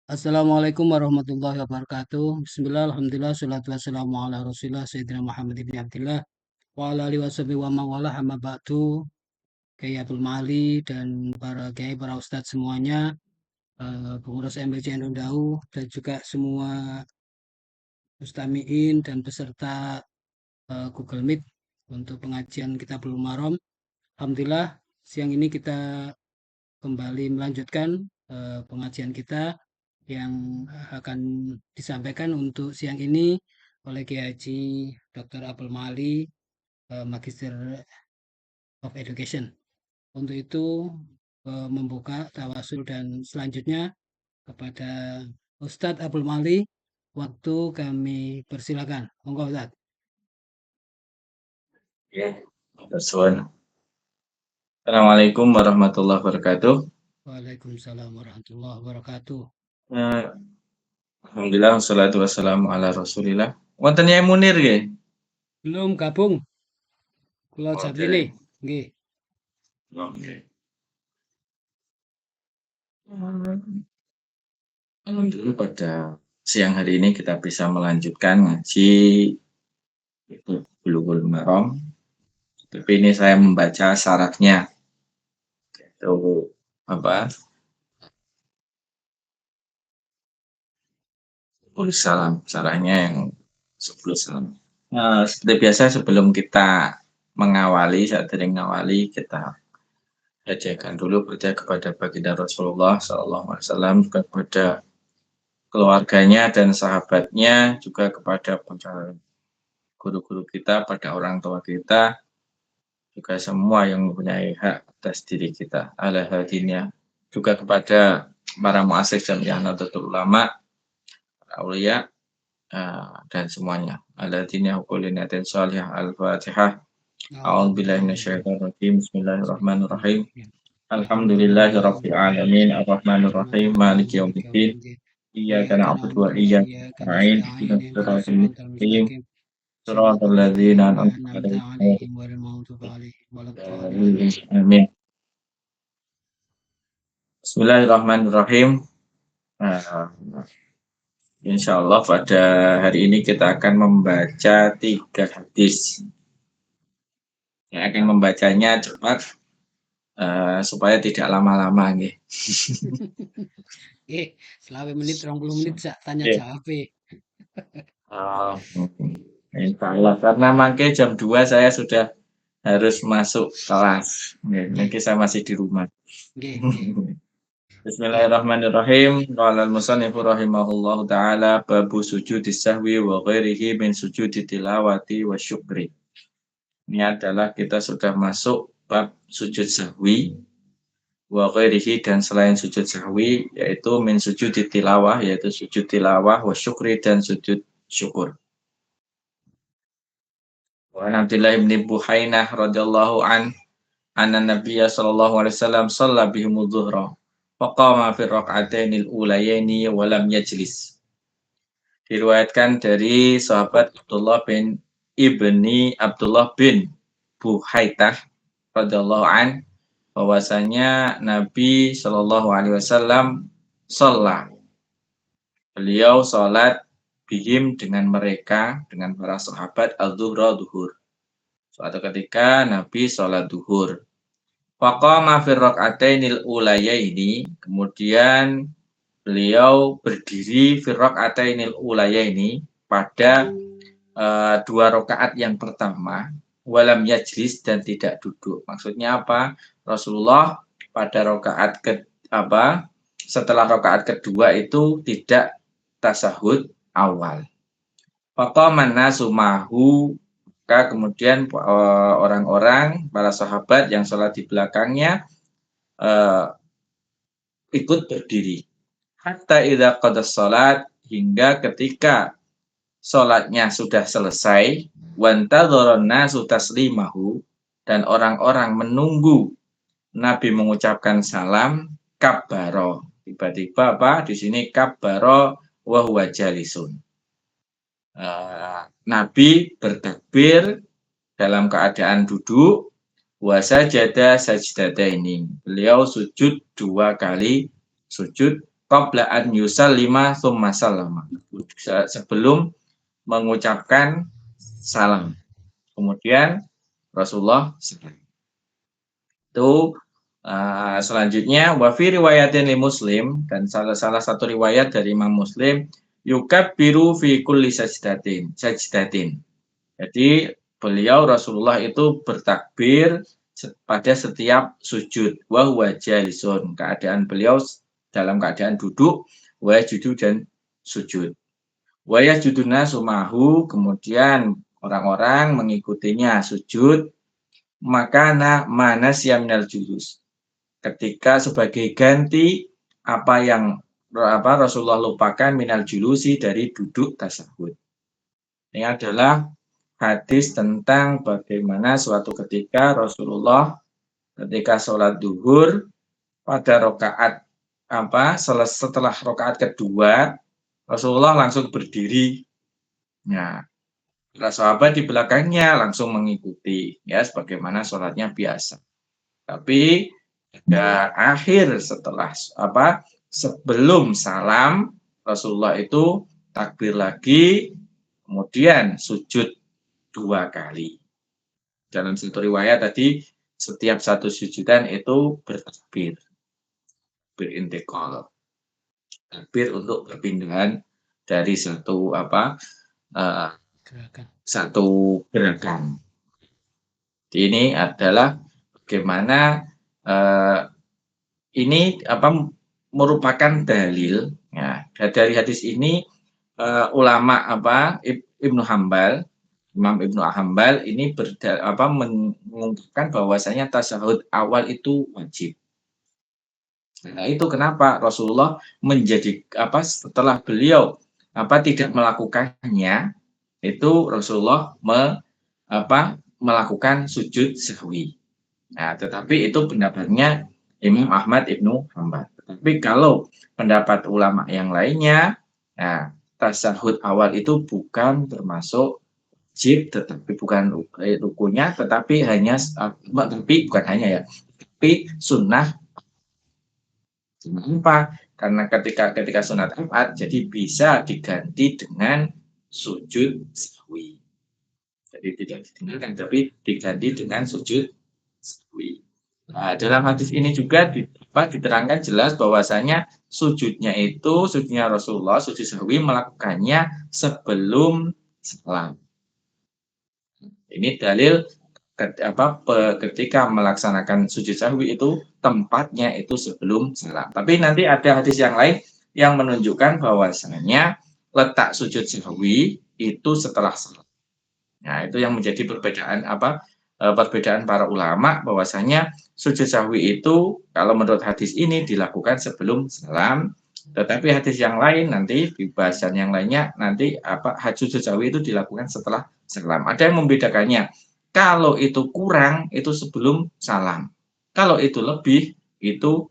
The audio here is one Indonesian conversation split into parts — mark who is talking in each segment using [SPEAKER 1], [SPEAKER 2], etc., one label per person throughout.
[SPEAKER 1] Assalamualaikum warahmatullahi wabarakatuh. Bismillah, alhamdulillah, salatu wassalamu ala rasulillah, Sayyidina Muhammad ibn Abdillah, wa ala alihi washabihi wa mawala, amma ba'du, Kiai Abdul Mali, dan para kiai, para ustadz semuanya, pengurus MBC Nundau, dan juga semua mustamiin dan peserta Google Meet untuk pengajian Kitabul Maram. Alhamdulillah, siang ini kita kembali melanjutkan pengajian kita yang akan disampaikan untuk siang ini oleh Kiai Haji Dr. Abdul Mali, Magister of Education. Untuk itu membuka tawasul dan selanjutnya kepada Ustadz Abdul Mali, waktu kami persilakan. Monggo Ustadz.
[SPEAKER 2] Ya, Assalamualaikum warahmatullahi wabarakatuh.
[SPEAKER 1] Waalaikumsalam warahmatullahi wabarakatuh.
[SPEAKER 2] Alhamdulillah, wassalatu wassalamu ala rasulillah. Wonten Yai Munir nggih?
[SPEAKER 1] Belum gabung. Kula Japline. Nggih.
[SPEAKER 2] Oke. Alhamdulillah pada siang hari ini kita bisa melanjutkan ngaji itu Bulughul Maram. Tapi ini saya membaca syaratnya. Itu apa? Salam. Syaratnya yang 10 salam. Nah, seperti biasa sebelum kita mengawali, saat sering mengawali kita bacakan dulu percaya kepada baginda Rasulullah SAW, juga kepada keluarganya dan sahabatnya, juga kepada guru-guru kita, pada orang tua kita, juga semua yang mempunyai hak atas diri kita. Al-Hadinnya juga kepada para muassis Jamiah Nahdlatul Ulama, para aulia, dan semuanya. Al-Hadinnya hukulinatin sholihah al-Fatihah. A'udzubillahi minasyaitonir rajim. Bismillahirrahmanirrahim. Alhamdulillahirabbil alamin arrahmanir rahim maliki yaumiddin iyyaka na'budu wa iyyaka nasta'in ihdinas siratal mustaqim siratal ladzina an'amta 'alaihim amin. Bismillahirrahmanirrahim. Insyaallah pada hari ini kita akan membaca 3 hadis. Yang akan membacanya cepat supaya tidak lama-lama nggih.
[SPEAKER 1] Selawe menit, 20 menit tanya jawab.
[SPEAKER 2] Insyaallah karena mangke jam 2 saya sudah harus masuk kelas. Nanti saya masih di rumah. Bismillahirrahmanirrahim. Qala al-musannifu rahimahullahu taala babu sujudis sahwi wa ghairihi min sujudi tilawati wa syukri. Ini adalah kita sudah masuk bab sujud sahwi wa ghairihi dan selain sujud sahwi yaitu min sujudi tilawah yaitu sujud tilawah wa syukri dan sujud syukur. Wa Abdullah bin Buhainah radhiyallahu anna Nabiyya sallallahu alaihi wasallam shalla bihimudz zuhra wa qama fi rak'atainil ulayaini wa lam yajlis. Diriwayatkan dari sahabat Abdullah bin Buhaitah radhiyallahu an bahwasanya Nabi sallallahu alaihi wasallam sholat. Beliau salat bihim dengan mereka, dengan para sahabat al-zuhra duhur. Suatu ketika Nabi sholat duhur. Faqama fi rak'atainil ulayaini, kemudian beliau berdiri fi rak'atainil ulayaini pada 2 rakaat yang pertama, walam yajlis dan tidak duduk. Maksudnya apa? Rasulullah pada setelah rakaat kedua itu tidak tasahud awal. Faqaman nasu mahu, maka kemudian orang-orang, para sahabat yang sholat di belakangnya ikut berdiri. Hatta idza qadas salat, hingga ketika sholatnya sudah selesai, wantadharon nasu taslimahu, dan orang-orang menunggu Nabi mengucapkan salam, kabbaro. Tiba-tiba di sini kabbaro wa huwa jalisun. Nabi bertakbir dalam keadaan duduk, wasajada sajdataini. Beliau sujud 2 kali sujud qabla an yusallima tsumma sallama. Sebelum mengucapkan salam. Kemudian Rasulullah salam. Itu selanjutnya wa fi riwayatin li Muslim, dan salah satu riwayat dari Imam Muslim, yukabbiru fi kulli sajdatin. Jadi beliau Rasulullah itu bertakbir pada setiap sujud, wa huwa jalisun, keadaan beliau dalam keadaan duduk, wa yajudu dan sujud. Wa yajuduna sumahu, kemudian orang-orang mengikutinya sujud, maka mana siaminal julus, ketika sebagai ganti apa yang Rasulullah lupakan minal julusi dari duduk tasyahud. Ini adalah hadis tentang bagaimana suatu ketika Rasulullah ketika sholat duhur pada rokaat setelah rokaat kedua Rasulullah langsung berdiri. Nah, para sahabat di belakangnya langsung mengikuti, ya, sebagaimana sholatnya biasa. Tapi pada akhir sebelum salam Rasulullah itu takbir lagi, kemudian sujud 2 kali. Dalam satu riwayat tadi setiap satu sujudan itu bertakbir, berintikal, takbir untuk perpindahan dari satu gerakan. Ini adalah bagaimana ini merupakan dalil, ya. Dari hadis ini ulama Ibnu Hambal, Imam Ibnu Hambal ini mengungkapkan bahwasanya tasyahud awal itu wajib. Nah, itu kenapa Rasulullah setelah beliau tidak melakukannya, itu Rasulullah melakukan sujud sahwi. Nah, tetapi itu pendapatnya Imam Ahmad Ibnu Hambal. Tapi kalau pendapat ulama yang lainnya, nah, tasyahud awal itu bukan termasuk wajib, tetapi bukan rukunnya, tetapi sunnah. Kenapa? Karena ketika sunat af'ad, jadi bisa diganti dengan sujud sahwi. Jadi tidak ditinggalkan, tapi diganti dengan sujud sahwi. Nah, dalam hadis ini juga diterangkan jelas bahwasanya sujudnya Rasulullah, sujud sahwi melakukannya sebelum salam. Ini dalil ketika melaksanakan sujud sahwi itu tempatnya itu sebelum salam. Tapi nanti ada hadis yang lain yang menunjukkan bahwasanya letak sujud sahwi itu setelah salam. Nah, itu yang menjadi perbedaan para ulama, bahwasanya sujud sahwi itu kalau menurut hadis ini dilakukan sebelum salam, tetapi hadis yang lain nanti di bahasan yang lainnya nanti sujud sahwi itu dilakukan setelah salam. Ada yang membedakannya. Kalau itu kurang itu sebelum salam. Kalau itu lebih itu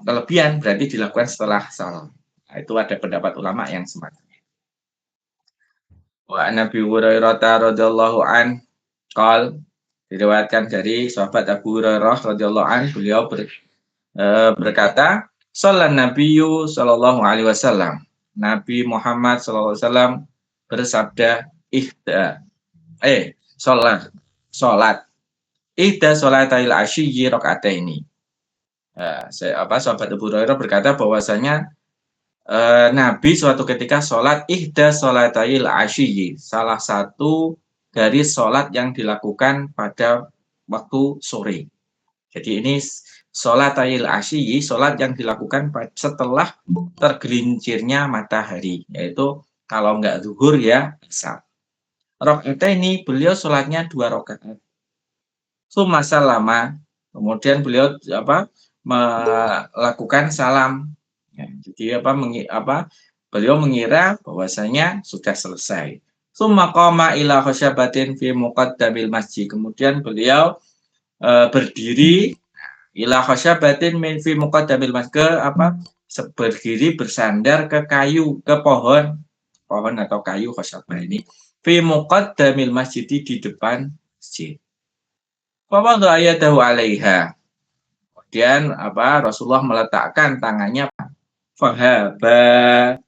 [SPEAKER 2] kelebihan berarti dilakukan setelah salam. Nah, itu ada pendapat ulama yang semacam itu. Wa Nabi Hurairah radhiyallahu an qol, diriwayatkan dari sahabat Abu Hurairah radhiyallahu an, beliau berkata, "Shallan Nabiyyu sallallahu alaihi wasallam." Nabi Muhammad sallallahu alaihi wasallam bersabda, salat ihda salatail asyyi raka'ataini. Sahabat Abu Hurairah berkata bahwasanya Nabi suatu ketika sholat ihda salatail asyyi, salah satu dari sholat yang dilakukan pada waktu sore. Jadi ini salatail asyyi, sholat yang dilakukan setelah tergelincirnya matahari, yaitu kalau enggak zuhur ya asar. Rakaataini, beliau sholatnya 2 rakaat. Tsumma salama, kemudian beliau melakukan salam. Ya, jadi beliau mengira bahwasanya sudah selesai. Tsumma qama ila khasyabatin fi muqaddamil masjid. Kemudian beliau berdiri ila khasyabatin min fi muqaddamil masjid, berdiri bersandar ke pohon atau kayu khasyabah ini fi muqaddamil masjid, di depan masjid. Fa wadha ayatahu 'alaiha. Kemudian Rasulullah meletakkan tangannya fahaba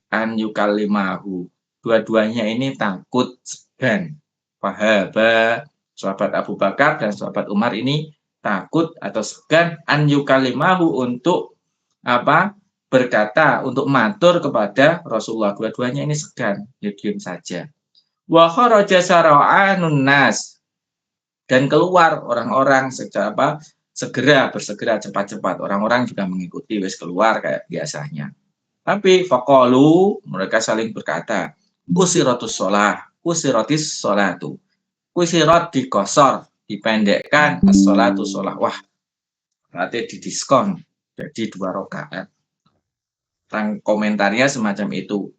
[SPEAKER 2] an yukallimahu. Dua-duanya ini takut segan. Fahaba, sahabat Abu Bakar dan sahabat Umar ini takut atau segan an yukallimahu untuk berkata, untuk matur kepada Rasulullah. Dua-duanya ini segan, diam saja. Wa kharaja sara'anun nas, dan keluar orang-orang bersegera cepat-cepat. Orang-orang juga mengikuti, wis keluar kayak biasanya. Tapi faqalu, mereka saling berkata, kusiratus kusiratis sholatu. Kusirat dikosor, dipendekkan, as-sholatu sholah. Wah, berarti didiskon jadi 2 rakaat. Komentarnya semacam itu.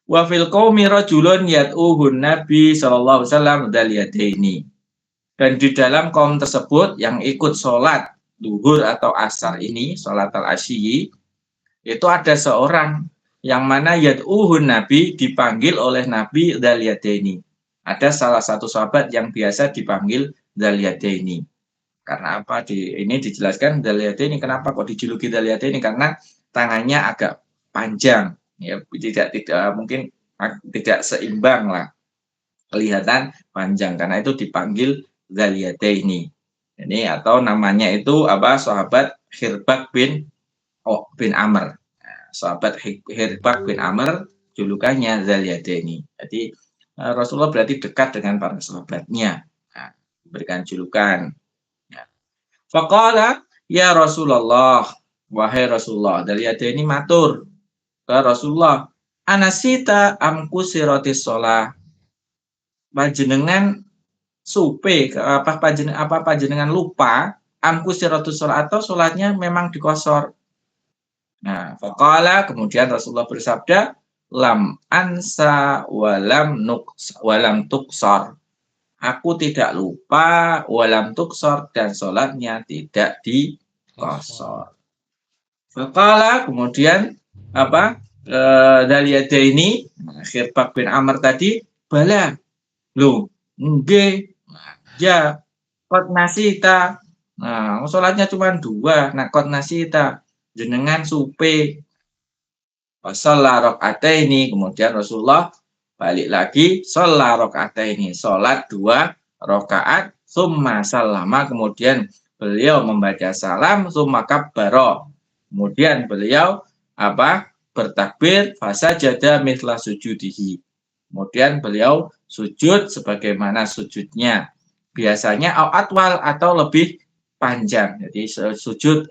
[SPEAKER 2] Wa fil qaumi rajulun yad'uhun Nabi sallallahu alaihi wasallam daliyadaini. Dan di dalam kaum tersebut yang ikut sholat duhur atau asar ini, sholat al-asyi, itu ada seorang yang mana yad'uhun Nabi, dipanggil oleh Nabi daliyadaini. Ada salah satu sahabat yang biasa dipanggil daliyadaini. Karena apa? Ini dijelaskan daliyadaini. Kenapa kok dijuluki daliyadaini? Karena tangannya agak panjang, ya, tidak mungkin tidak seimbang lah, kelihatan panjang, karena itu dipanggil daliyadaini. Ini atau namanya itu sahabat Hirbak bin Amr. Sahabat Hirbak bin Amr julukannya daliyadaini. Jadi Rasulullah berarti dekat dengan para sahabatnya, berikan julukan. Faqala ya Rasulullah, wahai Rasulullah, daliyadaini matur ke Rasulullah, anasita amku sirotis sholah, panjenengan supe apa panjenengan lupa amku sirotis sholah, atau sholatnya memang dikosor. Nah, faqala, kemudian Rasulullah bersabda, lam ansa walam tuksor, aku tidak lupa, walam tuksor, dan sholatnya tidak dikosor. Faqala, kemudian daliyadaini Hirbak bin Amr tadi, bala, lu nggih, ya, kot nasita. Nah, sholatnya cuma 2, nah kot nasita, jenengan supe. Shalla rakaataini, kemudian Rasulullah balik lagi, shalla rakaataini, sholat 2 rakaat, summa sallama, kemudian beliau membaca salam, summa kabbara, kemudian beliau bertakbir, fasajada mithla sujudihi, kemudian beliau sujud sebagaimana sujudnya biasanya, atwal, atau lebih panjang. Jadi sujud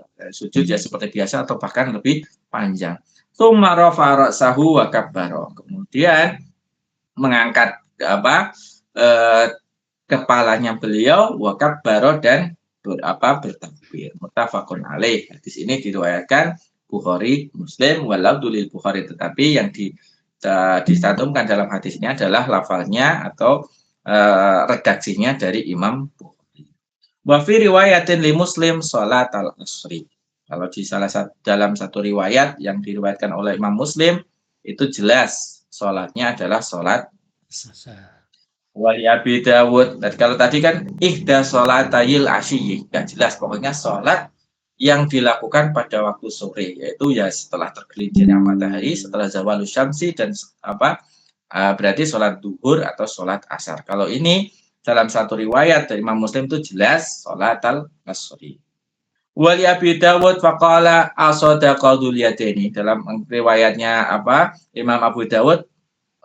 [SPEAKER 2] ya seperti biasa atau bahkan lebih panjang. Tsumma rafa'a ra'sahu wa kabbara, kemudian mengangkat kepalanya beliau, wa kabbara, dan bertakbir. Muttafaqun alaih. Hadis ini diriwayatkan Bukhari, Muslim, walau dulil Bukhari, tetapi yang dicantumkan dalam hadis ini adalah lafalnya atau redaksinya dari Imam Bukhari. Wa fi riwayatin li Muslim salat al-asri. Kalau di dalam satu riwayat yang diriwayatkan oleh Imam Muslim, itu jelas sholatnya adalah sholat asar. Wali Abi Dawud. Dan kalau tadi kan ihda sholatayil asyi, nggak jelas, pokoknya sholat yang dilakukan pada waktu sore, yaitu ya setelah tergelincirnya matahari, setelah zawalus syamsi, dan berarti sholat duhur atau sholat asar. Kalau ini dalam satu riwayat dari Imam Muslim itu jelas sholat al-asri. Wali Abi Dawud faqala asadaqa dzuliyadaini. Dalam riwayatnya Imam Abu Dawud,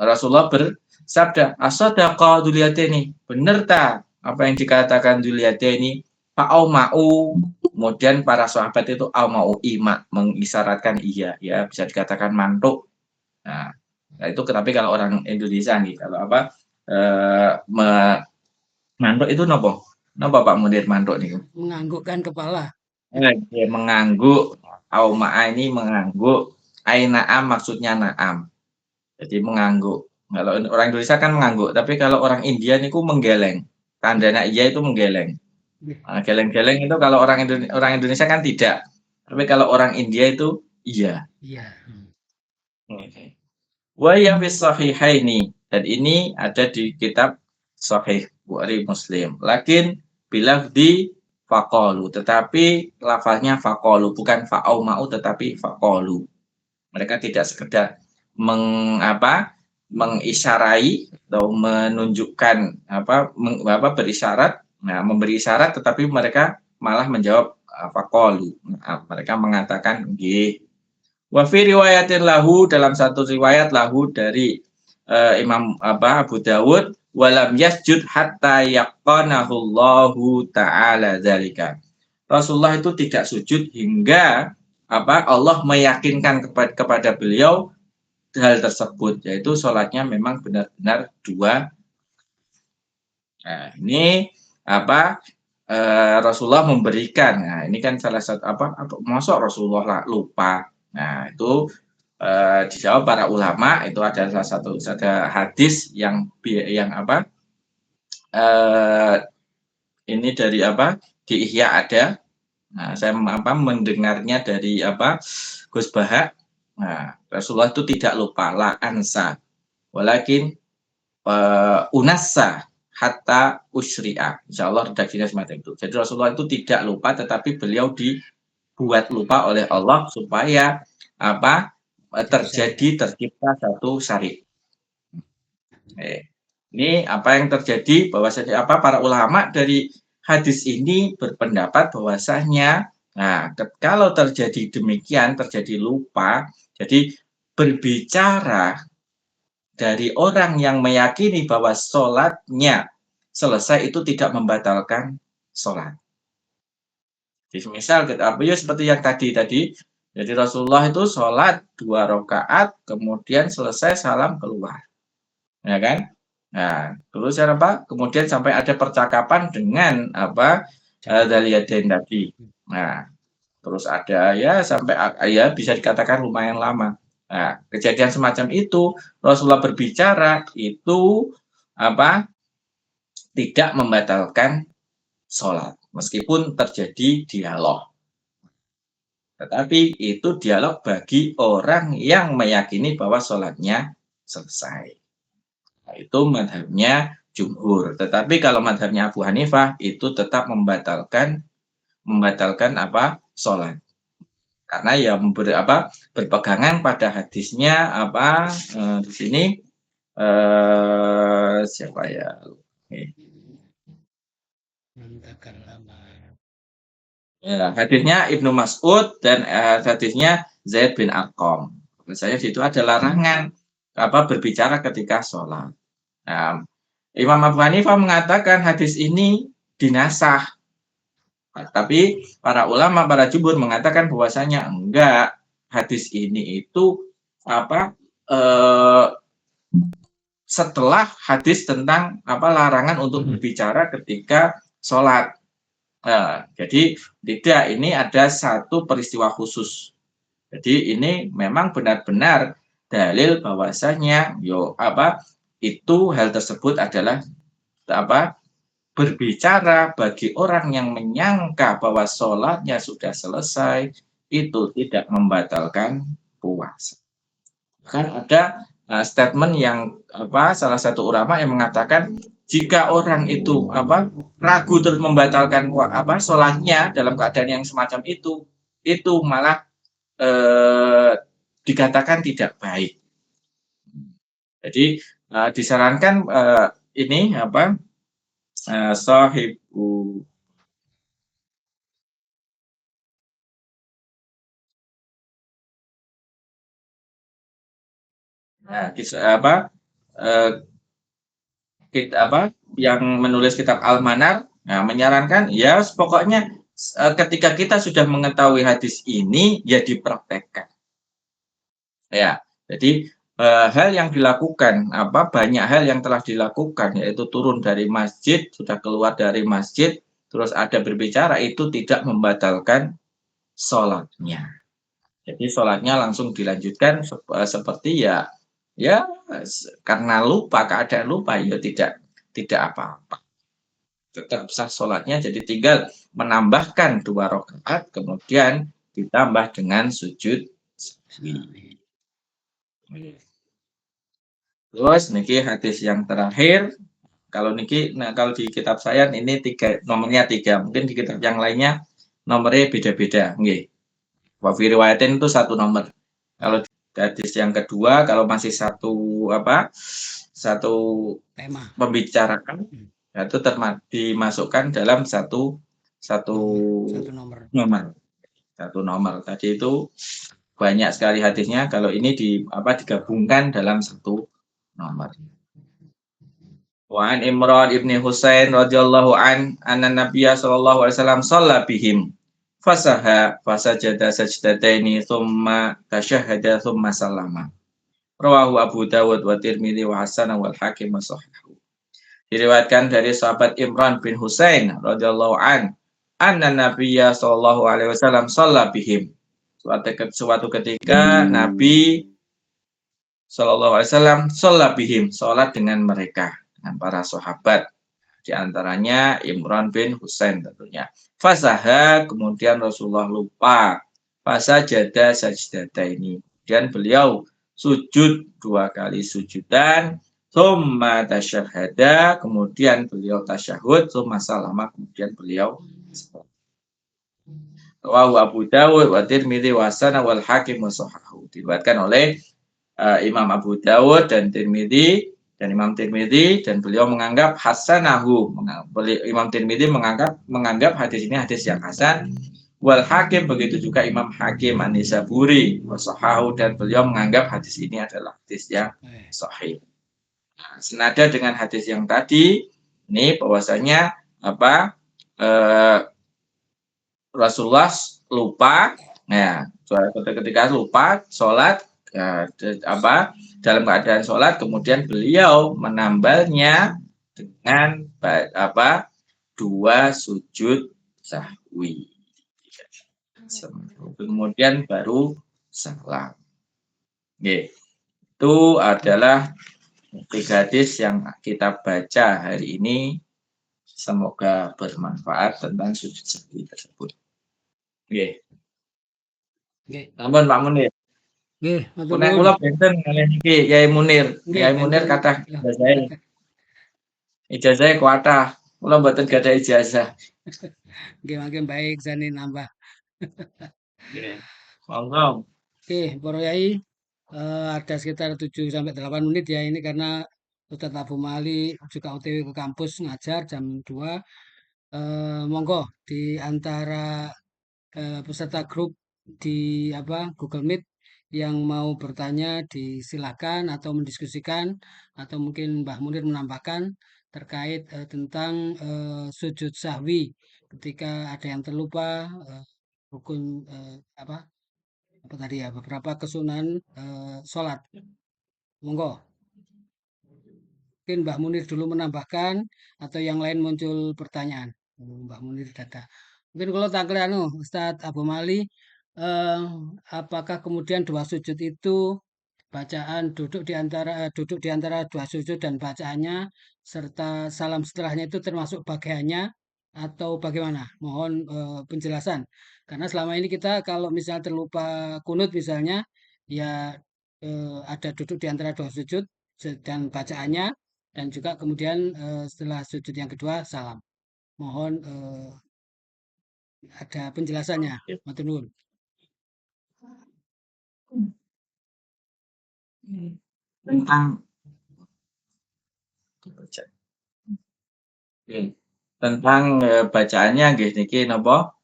[SPEAKER 2] Rasulullah bersabda, asadaqa dzuliyadaini, benar tak apa yang dikatakan dzuliyadaini? Fa'auma'u, kemudian para sahabat itu auma'u, ima, mengisyaratkan iya, ya, bisa dikatakan mantuk. Nah itu tapi kalau orang Indonesia nih, kalau mantuk itu nopo Pak Munir, mantuk nih?
[SPEAKER 1] Menganggukkan kepala.
[SPEAKER 2] Ya, mengangguk. Auma'a ini mengangguk. Aina'am maksudnya na'am. Jadi mengangguk. Kalau orang Indonesia kan mengangguk, tapi kalau orang India niku menggeleng. Tandanya iya itu menggeleng. Nah, geleng-geleng itu kalau orang Indonesia kan tidak. Tapi kalau orang India itu iya.
[SPEAKER 1] Iya.
[SPEAKER 2] Wa ya fi sahihaini, dan ini ada di kitab Sahih Bukhari Muslim. Lakin bilafdi faqalu, tetapi lafaznya faqalu, bukan fa'auma'u tetapi faqalu. Mereka tidak sekedar mengisyarai atau menunjukkan berisyarat, memberi isyarat, tetapi mereka malah menjawab qalu. Mereka mengatakan nggih. Wa fi riwayatin lahu, dalam satu riwayat lahu dari Imam Abu Dawud, walam yasjud hatta yaqanahu Allahu taala dzalika. Rasulullah itu tidak sujud hingga Allah meyakinkan kepada beliau hal tersebut, yaitu sholatnya memang benar-benar 2. Nah, ini Rasulullah memberikan. Nah, ini kan salah satu masuk Rasulullah lupa. Nah, itu dijawab para ulama, itu ada salah satu hadis yang ini dari di Ihya ada. Nah, saya mendengarnya dari Gus Bahak. Nah, Rasulullah itu tidak lupa, la ansa, walakin unassa hatta usyri'a. Insyaallah redaksinya semacam itu. Jadi Rasulullah itu tidak lupa, tetapi beliau dibuat lupa oleh Allah supaya tercipta satu syariat. Ini apa yang terjadi, bahwasanya para ulama dari hadis ini berpendapat bahwasanya kalau terjadi demikian, terjadi lupa, jadi berbicara dari orang yang meyakini bahwa sholatnya selesai itu tidak membatalkan sholat. Jadi misal seperti yang tadi, jadi Rasulullah itu sholat 2 rakaat, kemudian selesai salam keluar, ya kan? Nah, terus kemudian sampai ada percakapan dengan Dzaliyadain tadi. Nah, terus ada sampai bisa dikatakan lumayan lama. Nah, kejadian semacam itu Rasulullah berbicara itu tidak membatalkan sholat meskipun terjadi dialog. Tetapi itu dialog bagi orang yang meyakini bahwa sholatnya selesai. Nah, itu madhabnya jumhur. Tetapi kalau madhabnya Abu Hanifah itu tetap membatalkan sholat. Karena berpegangan pada hadisnya di sini siapa ya? Ya, hadisnya Ibnu Mas'ud dan hadisnya Zaid bin Arqam. Misalnya di situ ada larangan berbicara ketika sholat. Nah, Imam Abu Hanifah mengatakan hadis ini dinasah. Tapi para ulama, para jumhur mengatakan bahwasanya enggak, hadis ini itu setelah hadis tentang larangan untuk berbicara ketika sholat. Jadi tidak, ini ada satu peristiwa khusus. Jadi ini memang benar-benar dalil bahwasanya itu hal tersebut adalah berbicara bagi orang yang menyangka bahwa sholatnya sudah selesai, itu tidak membatalkan puasa. Kan ada statement yang salah satu ulama yang mengatakan jika orang itu ragu terus membatalkan sholatnya dalam keadaan yang semacam itu malah dikatakan tidak baik. Jadi disarankan ini sahibu yang menulis kitab Al-Manar menyarankan pokoknya ketika kita sudah mengetahui hadis ini dipraktekkan. Ya, jadi hal yang dilakukan banyak hal yang telah dilakukan, yaitu turun dari masjid, sudah keluar dari masjid, terus ada berbicara, itu tidak membatalkan sholatnya. Jadi sholatnya langsung dilanjutkan seperti karena lupa, keadaan lupa, tidak apa-apa. Tetap sah sholatnya, jadi tinggal menambahkan 2 rakaat, kemudian ditambah dengan sujud sahwi. Terus niki hadis yang terakhir, kalau di kitab saya ini nomornya 3, mungkin di kitab yang lainnya nomornya beda-beda, nggih. Wa fi riwayatin itu 1 nomor. Kalau Hadis yang kedua kalau masih satu
[SPEAKER 1] tema
[SPEAKER 2] pembicarakan itu dimasukkan dalam satu
[SPEAKER 1] nomor.
[SPEAKER 2] nomor. Tadi itu banyak sekali hadisnya, kalau ini digabungkan dalam satu nomor. Wa an Imran ibni Husain radhiyallahu anna Nabiyya sallallahu alaihi wasallam shalla bihim fasaha fasajada sajdataini thumma tasyahhada thumma sallama. Rawahu Abu Dawud wa Tirmidzi wa Hasan wal Hakim wa sahahu. Diriwayatkan dari sahabat Imran bin Husain radhiyallahu anna Nabiyya sallallahu alaihi wasallam shalla bihim. Suatu ketika Nabi sallallahu alaihi wasallam shalla bihim, salat dengan mereka, dengan para sahabat, di antaranya Imran bin Husain tentunya. Fasaha, kemudian Rasulullah lupa. Fasajada sajdata ini. Kemudian beliau sujud 2 kali sujudan. Thumma tasyahada, kemudian beliau tasyahud. Thumma salama, kemudian beliau Rawahu Abu Dawud wa Tirmidzi wa Hasan wal Hakim wa sahahu. Diriwayatkan oleh Imam Abu Dawud dan Tirmidzi dan Imam Tirmidzi, dan beliau menganggap hasanahu. Imam Tirmidzi menganggap hadis ini hadis yang hasan. Wal Hakim, begitu juga Imam Hakim An-Nisaburi wa sahahu, dan beliau menganggap hadis ini adalah hadis yang sahih. Nah, senada dengan hadis yang tadi, ini bahwasanya Rasulullah lupa, ya, ketika lupa sholat, dalam keadaan sholat, kemudian beliau menambalnya dengan 2 sujud sahwi, kemudian baru salam. Itu adalah 3 hadis yang kita baca hari ini. Semoga bermanfaat tentang sujud sahwi tersebut. Ampun Pak Munir.
[SPEAKER 1] Nggih, matur
[SPEAKER 2] Nek
[SPEAKER 1] nuwun.
[SPEAKER 2] kula benten kalih niki Yai Munir. Yai Munir kathah ijazah. Ijazah kuatah. Kula mboten gadah ijazah.
[SPEAKER 1] Nggih, makin baik sani nambah.
[SPEAKER 2] Nggih. Monggo.
[SPEAKER 1] Oke, para Yai, ada sekitar 7 sampai 8 menit ya ini karena Ustadz Abu Mali juga OTW ke kampus ngajar jam 2. Monggo di antara peserta grup di Google Meet yang mau bertanya disilakan atau mendiskusikan atau mungkin Mbah Munir menambahkan terkait tentang sujud sahwi ketika ada yang terlupa rukun apa tadi ya, beberapa kesunahan sholat. Monggo. Mungkin Mbah Munir dulu menambahkan atau yang lain muncul pertanyaan. Mbah Munir dada. Mungkin kalau tangkle Ustadz Abu Mali, apakah kemudian 2 sujud itu bacaan duduk di antara 2 sujud dan bacaannya serta salam setelahnya itu termasuk bagiannya atau bagaimana? Mohon penjelasan. Karena selama ini kita kalau misalnya terlupa kunut misalnya, ya ada duduk di antara 2 sujud dan bacaannya, dan juga kemudian setelah sujud yang kedua salam. Mohon ada penjelasannya. Matur nuwun.
[SPEAKER 2] Tentang bacaannya nggih niki napa?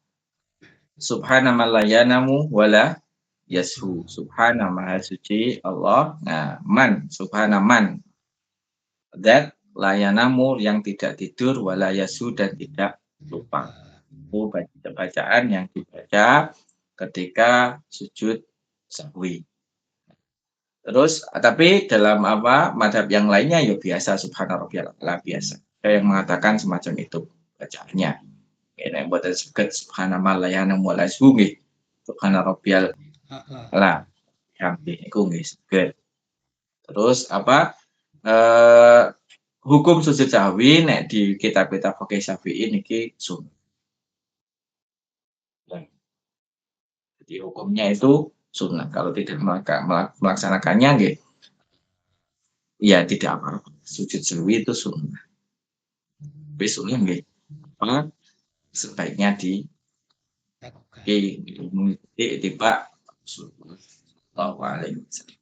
[SPEAKER 2] Subhana man la yanamu wala yashu. Subhana maha suci Allah. Nah, man, subhana man. That layanamu, yang tidak tidur, wala yasu, dan tidak lupa. Itu bacaan yang dibaca ketika sujud sahwi. Terus tapi dalam madhab yang lainnya ya biasa, subhana rabbiyal a'la, biasa. Ada yang mengatakan semacam itu bacaannya. Ini buat disebut subhana man la yanamu wala yashu nggih. Subhana rabbiyal a'la. Hamdi iku nggih. Terus hukum sujud sahwi nek di kitab-kitab fikih Syafi'i niki sunnah. Jadi hukumnya itu sunnah. Kalau tidak melaksanakannya nggih, ya tidak apa-apa. Sujud sahwi itu sunnah. Tapi sunnah nggih, sebaiknya mengikuti tiba sunnah. Waalaikumsalam.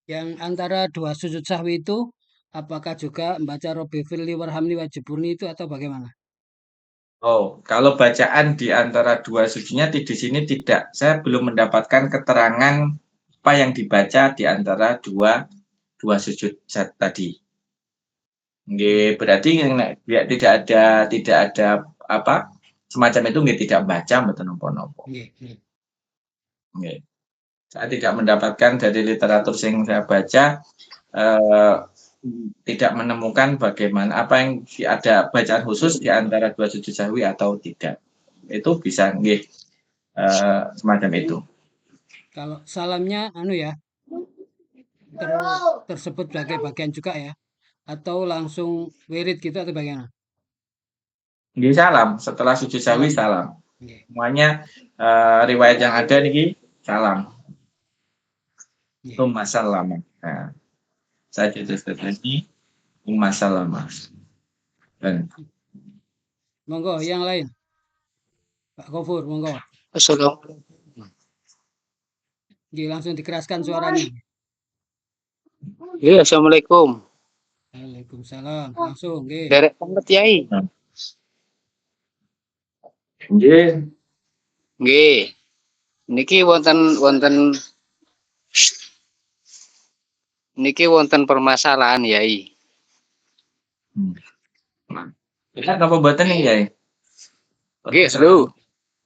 [SPEAKER 1] Yang antara dua sujud sahwi itu, apakah juga membaca Robbi firli warhamni wajiburni itu atau bagaimana?
[SPEAKER 2] Oh, kalau bacaan di antara dua sujudnya di sini tidak. Saya belum mendapatkan keterangan apa yang dibaca di antara dua sujud tadi. Berarti tidak ada apa semacam itu tidak baca mboten napa-napa. Saya tidak mendapatkan dari literatur yang saya baca tidak menemukan bagaimana apa yang ada bacaan khusus di antara dua sujud sahwi atau tidak. Itu bisa semacam itu.
[SPEAKER 1] Kalau salamnya ya tersebut sebagai bagian juga ya, atau langsung wirid gitu atau bagaimana?
[SPEAKER 2] Salam setelah sujud sahwi salam. Semuanya riwayat yang ada nih salam. Salam. Nah, saya jadi tadi salam. Dan
[SPEAKER 1] monggo yang lain. Pak Gofur, monggo.
[SPEAKER 3] Assalamualaikum.
[SPEAKER 1] Langsung dikeraskan suaranya.
[SPEAKER 3] Ya, assalamualaikum.
[SPEAKER 1] Waalaikumsalam. Langsung,
[SPEAKER 3] Derek banget Yai.
[SPEAKER 2] Nggih.
[SPEAKER 3] Nggih. Niki wonten permasalahan Yai.
[SPEAKER 2] Berat apa mboten nih, Yai?
[SPEAKER 3] Nggih, halo.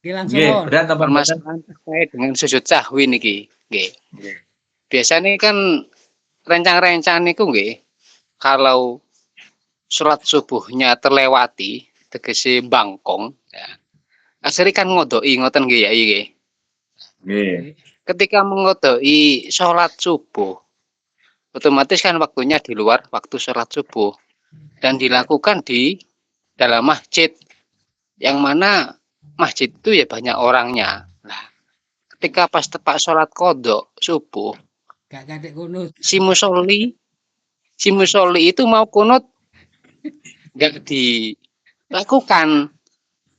[SPEAKER 1] Langsung
[SPEAKER 2] berat apa
[SPEAKER 3] permasalahan terkait dengan sujud sahwi niki. Nggih. Biasanya kan rencang-rencang niku nggih, kalau sholat subuhnya terlewati, tegese bangkong, ya. Asli kan ngodoki ngoten nggih Yai nggih. Ketika mengodoki sholat subuh, otomatis kan waktunya di luar waktu sholat subuh dan dilakukan di dalam masjid, yang mana masjid itu ya banyak orangnya. Nah, ketika pas tepat sholat kodok subuh, si musolli itu mau kunut nggak dilakukan,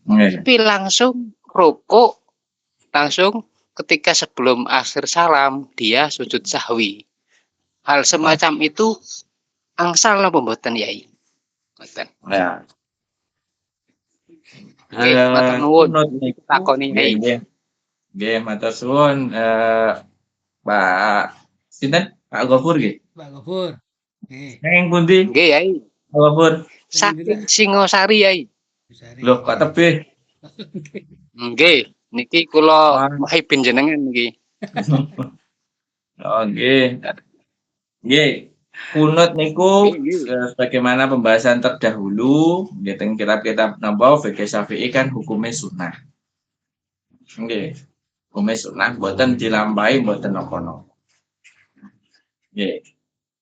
[SPEAKER 3] tapi langsung rukuk, langsung ketika sebelum akhir salam dia sujud sahwi. Hal semacam itu angsal napa mboten Yai? Mboten.
[SPEAKER 2] Ya.
[SPEAKER 3] Matur nuwun takoni Yai.
[SPEAKER 2] Nggih, matur suwun Pak sinten? Pak Gofur nggih.
[SPEAKER 1] Pak Gofur.
[SPEAKER 2] Nggih. Pundi?
[SPEAKER 3] Nggih Yai.
[SPEAKER 2] Pak Gofur.
[SPEAKER 3] Saking Singosari Yai.
[SPEAKER 2] Loh, kok tebih?
[SPEAKER 3] Nggih, niki kula mahibin jenengan niki.
[SPEAKER 2] Oh, nggih. Nggih. Kunut niku sebagaimana pembahasan terdahulu di kitab-kitab napa fikih Syafi'i kan hukumnya sunnah. Nggih. Hukumnya sunnah mboten dilampahi mboten napa-napa. Nggih.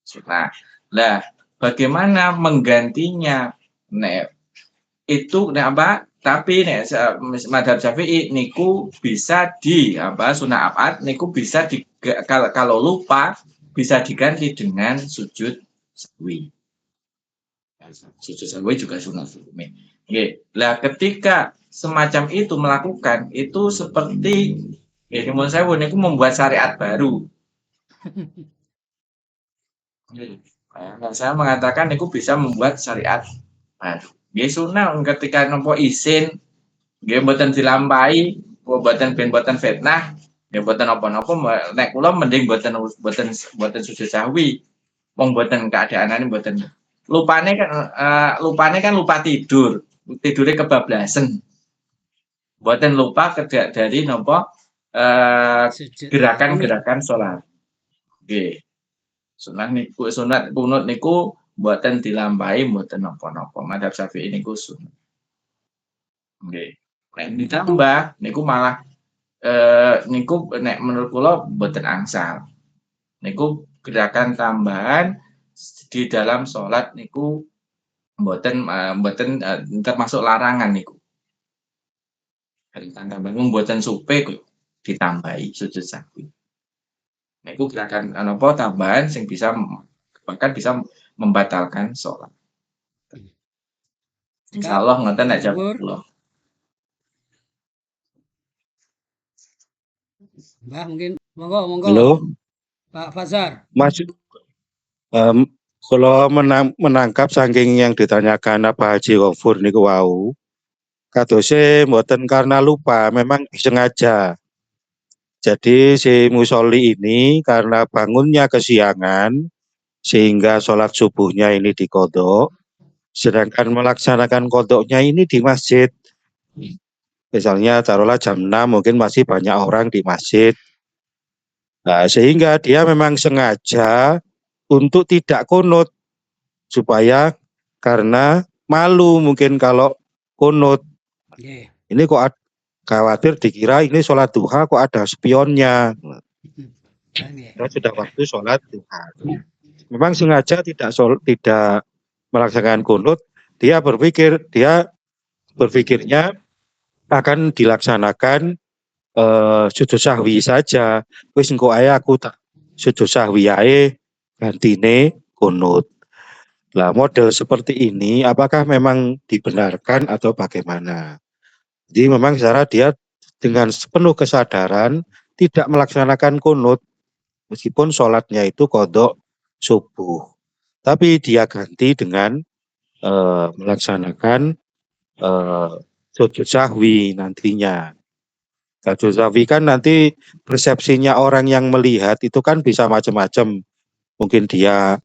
[SPEAKER 2] Sunnah. Lah, bagaimana menggantinya? Nek itu nek apa? Tapi nek madhab Syafi'i niku bisa di apa sunah abad niku bisa di kalau lupa bisa diganti dengan sujud sahwi. Sujud sahwi juga sunah hukumnya. Oke. Lah ketika semacam itu melakukan itu seperti menurut saya niku membuat syariat baru. Nah, saya mengatakan niku bisa membuat syariat baru. Nggih sunah ketika nampa isin nggih mboten dilampahi, mboten ben mboten fitnah, nggih mboten napa-napa nek kula mending mboten sujud sahwi. Wong mboten keadaanane mboten lupane kan lupa tidur. Tidure kebablasan. Mboten lupa dari napa gerakan-gerakan salat. Nggih. Sunat kunut niku mboten dilampahi mboten napa-napa. Madzhab Syafi'i niku sunat. Nggih. Nek ditambah niku malah niku nek menurut kula mboten angsal. Niku gerakan tambahan di dalam salat niku mboten termasuk larangan niku. Gerakan tambahan mboten supe ditambahi sujud sahwi. Niku gerakan napa tambahan sing bisa bahkan bisa membatalkan salat. Insyaallah ngoten nek jawab kula.
[SPEAKER 1] Mbah mungkin monggo
[SPEAKER 4] Halo,
[SPEAKER 1] Pak Fazar.
[SPEAKER 4] Mas. Kalau menangkap saking yang ditanyakan Pak Haji Ghafur niku wau, kadose mboten karena lupa, memang disengaja. Jadi si musoli ini karena bangunnya kesiangan sehingga sholat subuhnya ini dikodok, sedangkan melaksanakan kodoknya ini di masjid. Misalnya taruhlah jam 6 mungkin masih banyak orang di masjid. Nah, sehingga dia memang sengaja untuk tidak kunut supaya karena malu mungkin kalau kunut.
[SPEAKER 1] Nggih.
[SPEAKER 4] Ini kok khawatir dikira ini sholat duha kok ada spionnya.
[SPEAKER 1] Nggih.
[SPEAKER 4] Kita sudah waktu sholat duha. Memang sengaja tidak melaksanakan kunut. Dia berpikirnya akan dilaksanakan sujud sahwi saja. Wis engko ae aku tak sujud sahwi ae gantine kunut. Lah model seperti ini apakah memang dibenarkan atau bagaimana? Jadi memang secara dia dengan sepenuh kesadaran tidak melaksanakan kunut meskipun sholatnya itu qodho subuh. Tapi dia ganti dengan melaksanakan sujud sahwi nantinya. Sujud sahwi kan nanti persepsinya orang yang melihat itu kan bisa macam-macam. Mungkin dia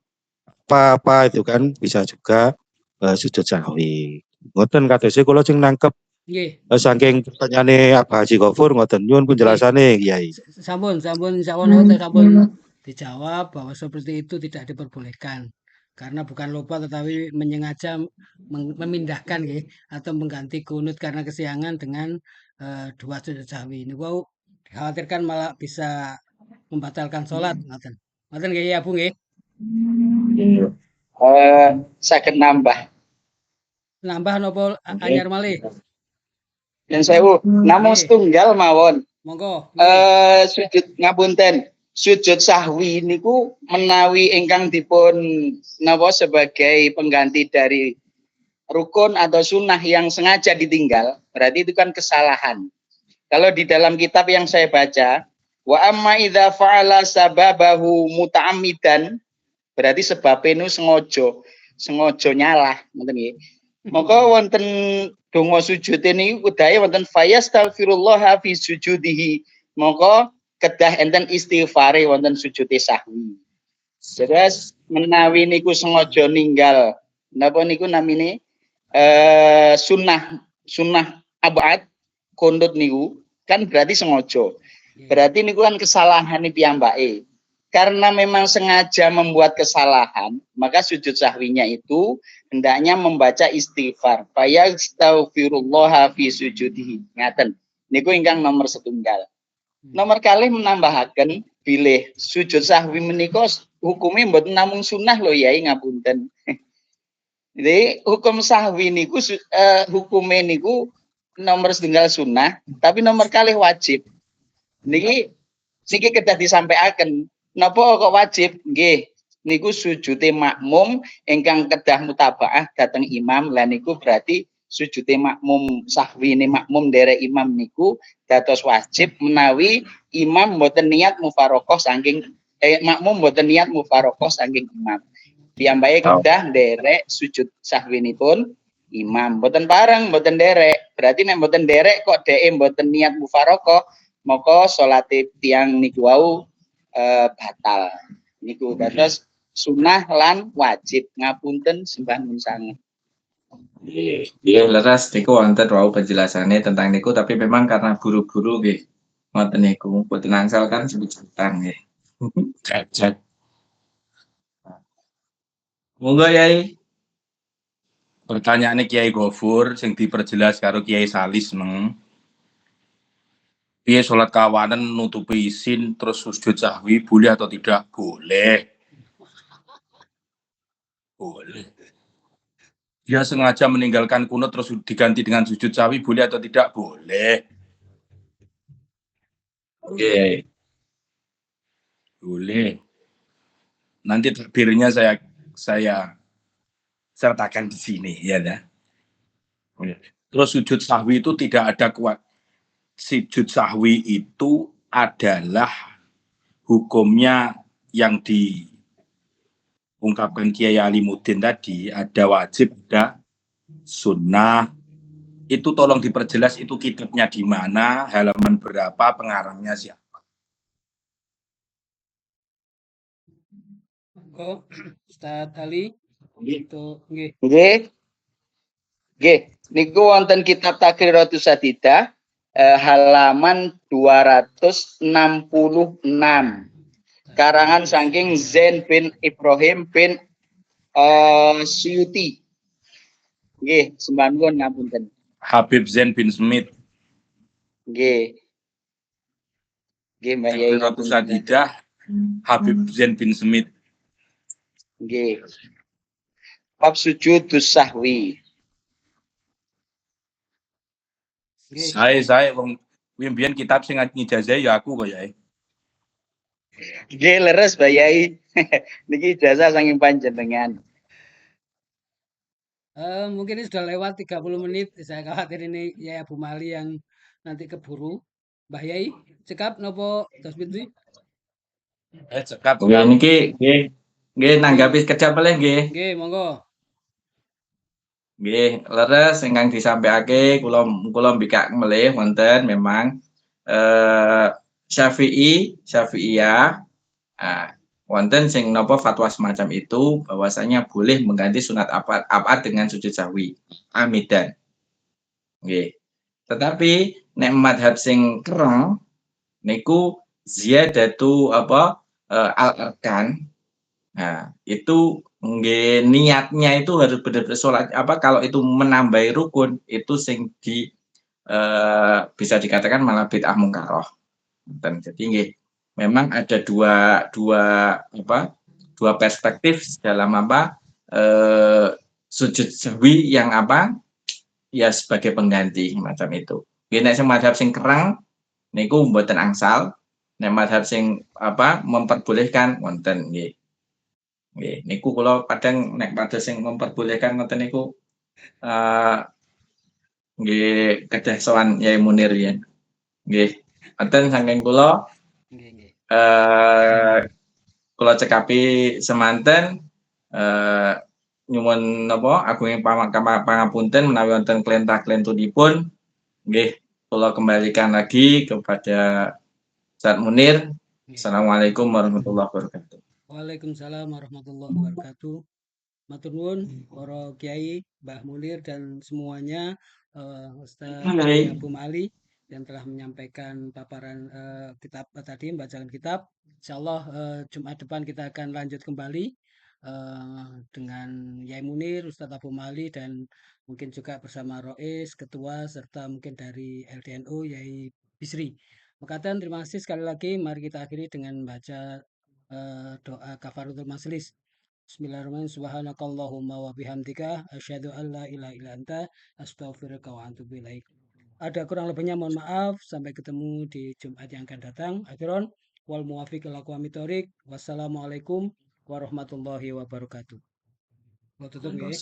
[SPEAKER 4] apa itu kan bisa juga sujud sahwi. Ngoten katose kula sing nangkep
[SPEAKER 1] Nggih.
[SPEAKER 4] saking pertanyaane Pak Haji Ghafur ngoten nyuwun penjelasane Kyai.
[SPEAKER 1] Sampun sampun dijawab bahwa seperti itu tidak diperbolehkan. Karena bukan lupa tetapi menyengaja memindahkan nggih atau mengganti kunut karena kesiangan dengan dua sujud sahwi. Ini wow, dikhawatirkan malah bisa membatalkan sholat ngoten. Ngoten nggih ya Bu nggih.
[SPEAKER 3] Saged nambah.
[SPEAKER 1] Nambah nopo anyar malih?
[SPEAKER 3] Dan sewu, namun setunggal mawon.
[SPEAKER 1] Monggo.
[SPEAKER 3] Sujud ngapunten. Sujud sahwi niku menawi ingkang dipun napa sebagai pengganti dari rukun atau sunnah yang sengaja ditinggal, berarti itu kan kesalahan. Kalau di dalam kitab yang saya baca, wa amma idza fa'ala sababahu muta'ammidan, berarti sebabnya nu sengaja nyalah, ngoten nggih. Maka wonten donga sujud ini udahe wonten fayastaghfirullah fi sujudihi. Maka kedah enten istighfare wonten sujude sahwi. Terus menawi niku sengaja ninggal napa niku namine sunnah abad kunut niku kan berarti sengaja. Berarti niku kan kesalahan piyambake. Karena memang sengaja membuat kesalahan, maka sujud sahwinya itu hendaknya membaca istighfar. Fayastaghfirullah fi sujudihi. Ngaten. Niku ingkang nomor setunggal. Nomor kalih menambahaken bilih sujud sahwi menika hukumnya mboten namung sunnah lho Yai ngapunten. Jadi hukum sahwi niku hukumnya niku nomor setunggal sunnah, tapi nomor kalih wajib. Niki kedah disampaikan. Napa kok wajib? Nggih, niku sujude makmum ingkang kedah mutabaah dhateng imam. Lah niku berarti sujude makmum sahwine makmum derek imam niku dados wajib menawi imam mboten niat mufaroqah saking makmum mboten niat mufaroqah saking imam. Piyambake kedah derek sujud sahwinipun imam. Mboten bareng, mboten derek. Berarti nek mboten derek kok dhek mboten niat mufaroqah, maka salate tiyang niku wau batal. Niku dados sunah lan wajib. Ngapunten sembah nuwun sanget.
[SPEAKER 2] Iya, leres niku wonten wau penjelasannya tentang niku, tapi memang karena buru-buru nggih. Ngoten niku, mboten angsal kan sebutan nggih. Cek. Monggo Yai.
[SPEAKER 5] Pertanyaane Kiai Ghafur sing diperjelas karo Kiai Salis meng. Piye sholat kawanan nutupi isin terus sujud sahwi boleh atau tidak? Boleh. Boleh. Dia sengaja meninggalkan kunut terus diganti dengan sujud sahwi boleh atau tidak? Boleh.
[SPEAKER 2] Oke.
[SPEAKER 5] Boleh. Nanti takbirnya saya sertakan di sini ya dah. Terus sujud sahwi itu tidak ada kuat. Sujud sahwi itu adalah hukumnya yang diungkapkan Kiai Alimuddin tadi, ada wajib, ada sunnah. Itu tolong diperjelas, itu kitabnya di mana, halaman berapa, pengarangnya siapa.
[SPEAKER 1] Monggo Ustadz Ali untuk nggih.
[SPEAKER 3] Nggih. Nggih, niku wonten kitab Takriratus Sadidah halaman 266. Karangan saking Zain bin Ibrahim bin Suyuti. Nggih, sembah nuwun ngapunten.
[SPEAKER 5] Habib Zain bin Smith.
[SPEAKER 3] Nggih. Nggih, Mbak Yai.
[SPEAKER 5] Takriratus Sadidah Habib Zain bin Smith.
[SPEAKER 3] Nggih. Bab sujudus sahwi.
[SPEAKER 1] Nggih.
[SPEAKER 5] Saya wong mbiyen kitab sing ngijazahi ya aku kok ya.
[SPEAKER 3] Nggih, leres Mbak Yai. Niki ijazah saking panjenengan.
[SPEAKER 1] Mungkin ini sudah lewat 30 menit. Saya khawatir ini Yai Abu Mali yang nanti keburu. Mbah Yai, cekap nopo tos pintu?
[SPEAKER 5] Cekap.
[SPEAKER 2] Nggih niki nggih nanggapi kecap boleh nggih.
[SPEAKER 1] Nggih, monggo.
[SPEAKER 2] Nggih, leres ingkang disampaiake kula mbikak melih wonten memang Syafi'iyah wonten sing napa fatwa semacam itu bahwasanya boleh mengganti sunat abad dengan sujud sahwi amidan. Nggih. Tetapi nek madhab sing kereng niku ziyadatu al-arkan. Nah, itu nggih niatnya itu harus benar-benar sholat kalau itu menambahi rukun itu sing bisa dikatakan malah bid'ah mungkaroh. Jadi nggih memang ada dua perspektif dalam sujud sahwi yang ya sebagai pengganti macam itu. Nggih nek sing madhab sing kereng niku mboten angsal, nek madhab sing memperbolehkan wonten nggih. Nggih niku kula kadang nek padha sing memperbolehkan ngoten niku nggih kedah sowan Yai Munir yen. Nggih. Wonten saking kula
[SPEAKER 1] Nggih.
[SPEAKER 2] kula cekapi semanten nyuwun napa agunging pangapunten menawi wonten klentah-klentunipun nggih kula kembalikan lagi kepada Ustaz Munir. Assalamualaikum warahmatullahi wabarakatuh.
[SPEAKER 1] Waalaikumsalam warahmatullahi wabarakatuh. Matur nuwun para kiai, Mbah Munir dan semuanya, Ustaz Abu Mali yang telah menyampaikan paparan kitab tadi, bacaan kitab. Insyaallah Jumat depan kita akan lanjut kembali dengan Yai Munir, Ustaz Abu Mali dan mungkin juga bersama Rois, ketua serta mungkin dari LDNU Yai Bisri. Makatan terima kasih sekali lagi. Mari kita akhiri dengan baca doa kafaratul majelis. Bismillahirrahmanirrahim. Subhanakallahumma wa bihamdika asyhadu an la ilaha illa anta astaghfiruka wa atubu ilaik. Ada kurang lebihnya mohon maaf. Sampai ketemu di Jumat yang akan datang. Akhiron wal muwafiq ila aqwamit thoriq. Wassalamualaikum warahmatullahi wabarakatuh. Wa tutup nggih.